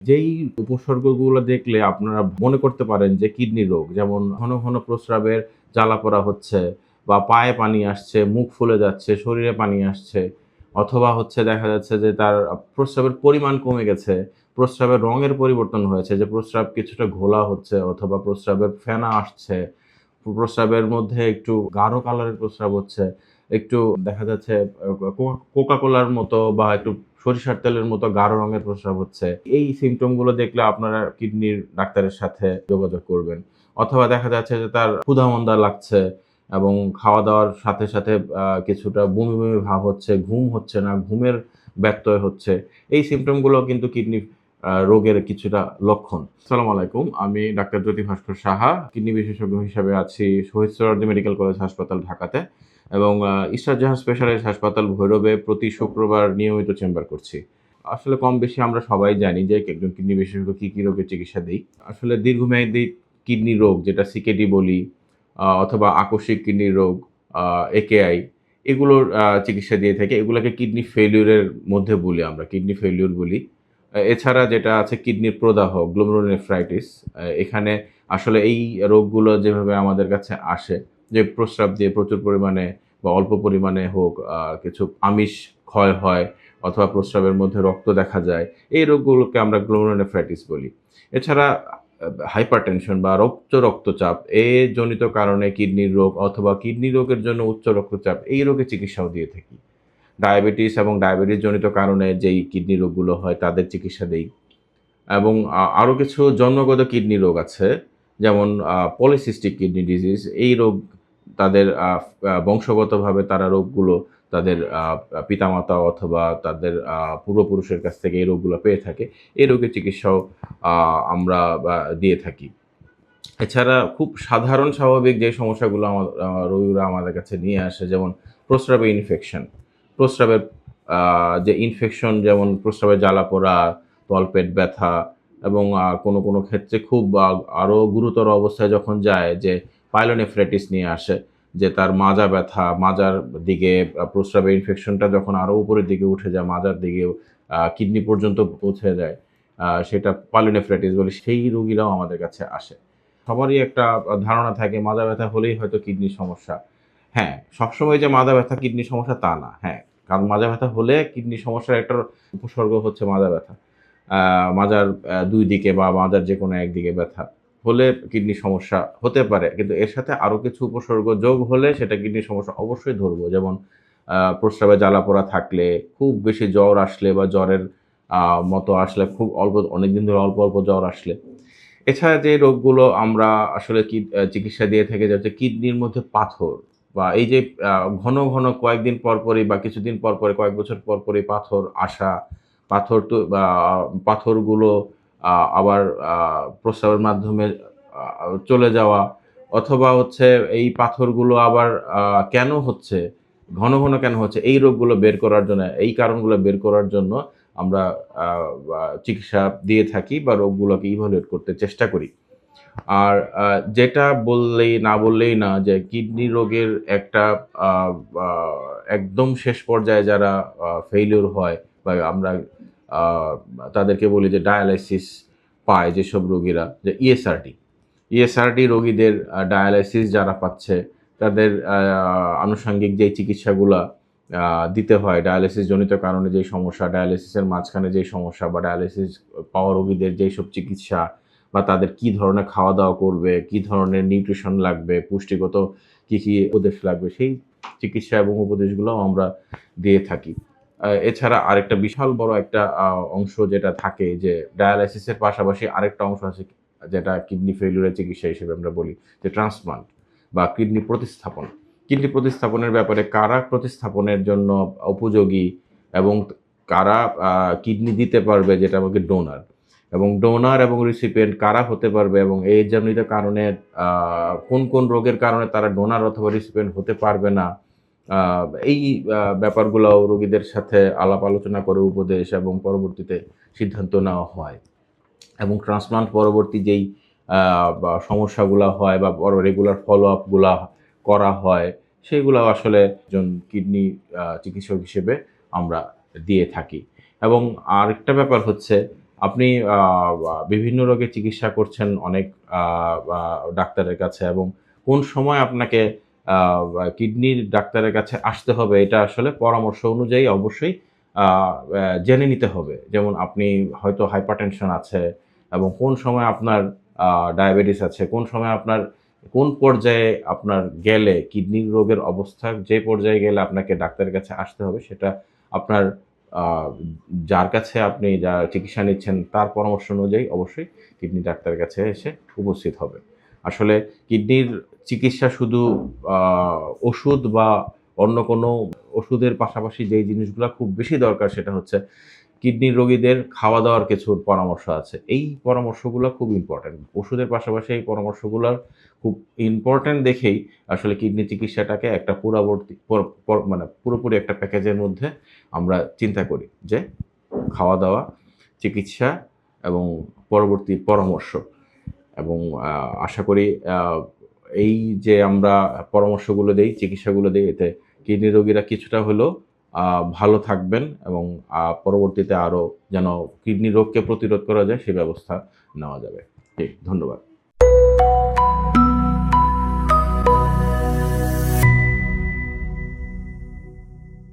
যেই উপসর্গগুলো দেখলে আপনারা মনে করতে পারেন যে কিডনি রোগ, যেমন ঘন, ঘন প্রস্রাবের জ্বালা-পোড়া হচ্ছে বা পায়ে পানি আসছে, মুখ ফুলে যাচ্ছে, শরীরে পানি আসছে, অথবা হচ্ছে দেখা যাচ্ছে যে তার প্রস্রাবের পরিমাণ কমে গেছে, প্রস্রাবের রঙের পরিবর্তন হয়েছে, যে প্রস্রাব কিছুটা ঘোলা হচ্ছে অথবা প্রস্রাবের ফেনা আসছে, প্রস্রাবের মধ্যে একটু গাঢ় কালারের প্রস্রাব হচ্ছে, একটু দেখা যাচ্ছে কোকা-কোলার মতো বা একটু সরিষার তেলের মতো গাঢ় রঙের প্রস্রাব হচ্ছে। এই সিম্পটম গুলো দেখলে আপনারা কিডনির ডাক্তারের সাথে যোগাযোগ করবেন। অথবা দেখা যাচ্ছে যে তার ক্ষুধা-মন্দা লাগছে এবং খাওয়া-দাওয়ার সাথে, সাথে কিছুটা বমি, বমি ভাব হচ্ছে, ঘুম হচ্ছে না, ঘুমের ব্যত্যয় হচ্ছে। এই সিম্পটম গুলো কিন্তু কিডনি রোগের কিছুটা লক্ষণ। আসসালামু আলাইকুম। আমি ডাক্তার জ্যোতি ভাস্কর সাহা। কিডনি বিশেষজ্ঞ হিসেবে আছি শহীদ সোহরাওয়ার্দী মেডিকেল কলেজ হাসপাতাল, ঢাকাতে। এবং ইশরাত জাহান স্পেশালাইজড হাসপাতাল, ভৈরবে প্রতি শুক্রবার নিয়মিত চেম্বার করছি। আসলে কম বেশি আমরা সবাই জানি যে একজন কিডনি বিশেষজ্ঞ কি, কি রোগের চিকিৎসা দেই। আসলে দীর্ঘমেয়াদী কিডনি রোগ, যেটা সিকেডি বলি, অথবা আকস্মিক কিডনি রোগ, আ একেআই, এগুলোর চিকিৎসা দিয়ে থাকি। এগুলাকে কিডনি ফেইলিউর এর মধ্যে বলি আমরা, কিডনি ফেইলিউর বলি। এছাড়া যেটা আছে কিডনির প্রদাহ, গ্লোমেরুলোনেফ্রাইটিস। এখানে আসলে এই রোগগুলো যেভাবে আমাদের কাছে আসে, যে প্রস্রাব দিয়ে প্রচুর পরিমাণে বা অল্প পরিমাণে হোক কিছু আমিষ ক্ষয় হয় অথবা প্রস্রাবের মধ্যে রক্ত দেখা যায়। এই রোগগুলোকে আমরা গ্লোমেরুলোনেফ্রাইটিস বলি। এছাড়া হাইপারটেনশন বা উচ্চ রক্তচাপ জনিত কারণে কিডনির রোগ অথবা কিডনি রোগের জন্য উচ্চ রক্তচাপ, এই রোগের চিকিৎসাও দিয়ে থাকি। ডায়াবেটিস এবং ডায়াবেটিস জনিত কারণে যেই কিডনি রোগগুলো হয় তাদের চিকিৎসা দেই। এবং আরো কিছু জন্মগত কিডনি রোগ আছে। যেমন পলিসিস্টিক কিডনি ডিজিজ। এই রোগ তাদের বংশগতভাবে তারা রোগগুলো তাদের পিতামাতা অথবা তাদের পূর্বপুরুষের কাছ থেকে এই রোগগুলো পেয়ে থাকে। এই রোগের চিকিৎসাও আ আমরা দিয়ে থাকি। এছাড়া খুব সাধারণ স্বাভাবিক যে সমস্যাগুলো রোগীরা আমাদের কাছে নিয়ে আসে, যেমন প্রস্রাবে ইনফেকশন। প্রস্রাবের যে ইনফেকশন, যেমন প্রস্রাবে জ্বালা-পোড়া, তলপেট ব্যথা এবং কোনো, কোনো ক্ষেত্রে খুব আরো গুরুতর অবস্থায় যখন যায়, যে পাইলোনেফ্রাইটিস নিয়ে আসে, যে তার মাজা ব্যথা, মাজার দিকে প্রস্রাবের ইনফেকশনটা যখন আরো উপরের দিকে উঠে যায়, মাজার দিকে কিডনি পর্যন্ত পৌঁছে যায়, সেটা পাইলোনেফ্রাইটিস বলে, সেই রোগীরাও আমাদের কাছে আসে। সবারই একটা ধারণা থাকে মাজা ব্যথা হলেই হয়তো কিডনির সমস্যা। হ্যাঁ, সবসময় যে মাজা ব্যথা কিডনির সমস্যা তা না। হ্যাঁ, কারণ মাজা ব্যথা হলে কিডনির সমস্যার একটা উপসর্গ হচ্ছে মাজা ব্যথা। আ মাজার ২ দিকে বা মাজার যেকোনো একদিকে ব্যথা হলে কিডনির সমস্যা হতে পারে। কিন্তু এর সাথে আরো কিছু উপসর্গ যোগ হলে সেটা কিডনির সমস্যা অবশ্যই ধরবো। যেমন প্রস্রাবে জ্বালা-পোড়া থাকলে, খুব বেশি জ্বর আসলে বা জ্বরের আ মতো আসলে, খুব অল্প, অনেকদিন ধরে অল্প, অল্প জ্বর আসলে। এছাড়া যে রোগগুলো আমরা আসলে চিকিৎসা দিয়ে থাকি, যে হচ্ছে কিডনির মধ্যে পাথর, বা এই যে আ ঘন, ঘন কয়েকদিন পরপরই বা কিছুদিন পরপরই, কয়েক বছর পরপরই পাথর আসা, পাথর তো পাথরগুলো আবার আ প্রস্রাবের মাধ্যমে আ চলে যাওয়া, অথবা হচ্ছে এই পাথরগুলো আবার আ কেন হচ্ছে, ঘন, ঘন কেন হচ্ছে, এই রোগগুলো বের করার জন্য, এই কারণগুলো বের করার জন্য আমরা আ বা চিকিৎসা দিয়ে থাকি বা রোগগুলোকে ইভালুয়েট করতে চেষ্টা করি। আর যেটা না বললেই না, যে কিডনি রোগের একটা আ আ একদম শেষ পর্যায়ে যারা ফেইলিউর হয় বা আমরা আ তাদেরকে বলি যে ডায়ালাইসিস পায় যেসব রোগীরা, যে ইএসআরটি। ইএসআরটি রোগীদের ডায়ালাইসিস যারা পাচ্ছে, তাদের আনুষঙ্গিক যেই চিকিৎসাগুলা আ দিতে হয়, ডায়ালাইসিস জনিত কারণে যেই সমস্যা, ডায়ালাইসিসের মাঝখানে যেই সমস্যা বা ডায়ালাইসিস পাওয়া রোগীদের যেইসব চিকিৎসা, বা তাদের কি ধরনের খাওয়া-দাওয়া করবে, কি ধরনের নিউট্রিশন লাগবে, পুষ্টিগত কি, কি উপদেশ লাগবে, সেই চিকিৎসা এবং উপদেশগুলোও আমরা দিয়ে থাকি। এছাড়া আরেকটা বিশাল বড় একটা অংশ যেটা থাকে, যে ডায়ালাইসিসের পাশাপাশি আরেকটা অংশ আছে, যেটা কিডনি ফেইলিউর এর চিকিৎসা হিসেবে আমরা বলি যে ট্রান্সপ্লান্ট বা কিডনি প্রতিস্থাপন। কিডনি প্রতিস্থাপনের ব্যাপারে কারা প্রতিস্থাপনের জন্য উপযোগী এবং কারা আ কিডনি দিতে পারবে, যেটা আমাকে ডোনার, এবং ডোনার এবং রিসিপিয়েন্ট কারা হতে পারবে, এবং এই জনিত কারণে আ কোন, কোন রোগের কারণে তারা ডোনার অথবা রিসিপিয়েন্ট হতে পারবে না। আ এই ব্যাপারগুলাও রোগীদের সাথে আলাপ আলোচনা করে উপদেশ এবং পরবর্তীতে সিদ্ধান্ত নেওয়া হয়। এবং ট্রান্সপ্লান্ট পরবর্তী যেই আ বা সমস্যাগুলা হয় বা রেগুলার ফলো-আপ গুলা করা হয়, সেগুলাও আসলে একজন কিডনি চিকিৎসক হিসেবে আমরা দিয়ে থাকি। এবং আরেকটা ব্যাপার হচ্ছে, আপনি বিভিন্ন রোগের চিকিৎসা করছেন অনেক ডাক্তারের কাছে, এবং কোন সময় আপনাকে কিডনির ডাক্তারের কাছে আসতে হবে এটা আসলে পরামর্শ অনুযায়ী অবশ্যই জেনে নিতে হবে। যেমন আপনি হয়তো হাইপারটেনশন আছে, এবং কোন সময় আপনার ডায়াবেটিস আছে, কোন সময় আপনার কোন পর্যায়ে আপনার গেলে কিডনির রোগের অবস্থা যে পর্যায়ে গেলে আপনাকে ডাক্তারের কাছে আসতে হবে, সেটা আপনার আ যার কাছে আপনি চিকিৎসা নিচ্ছেন তার পরামর্শ অনুযায়ী অবশ্যই কিডনি ডাক্তারের কাছে এসে উপস্থিত হবে। আসলে কিডনির চিকিৎসা শুধু আ ওষুধ বা অন্য কোনো ওষুধের পাশাপাশি যেই জিনিসগুলা খুব বেশি দরকার সেটা হচ্ছে কিডনির রোগীদের খাওয়া-দাওয়ার কিছু পরামর্শ আছে। এই পরামর্শগুলো খুব ইম্পোর্টেন্ট। ওষুধের পাশাপাশি এই পরামর্শগুলার খুব ইম্পোর্টেন্ট দেখেই আসলে কিডনি চিকিৎসাটাকে একটা পুরাবর্তী পর পর মানে পুরোপুরি একটা প্যাকেজের মধ্যে আমরা চিন্তা করি যে খাওয়া-দাওয়া, চিকিৎসা এবং পরবর্তী পরামর্শ। এবং আশা করি আ এই যে আমরা পরামর্শগুলো দেই, চিকিৎসাগুলো দেই, এতে কিডনি রোগীরা কিছুটা হলেও আ ভালো থাকবেন, এবং পরবর্তীতে আরো যেন কিডনি রোগকে প্রতিরোধ করা যায় সে ব্যবস্থা নেওয়া যাবে। জি, ধন্যবাদ।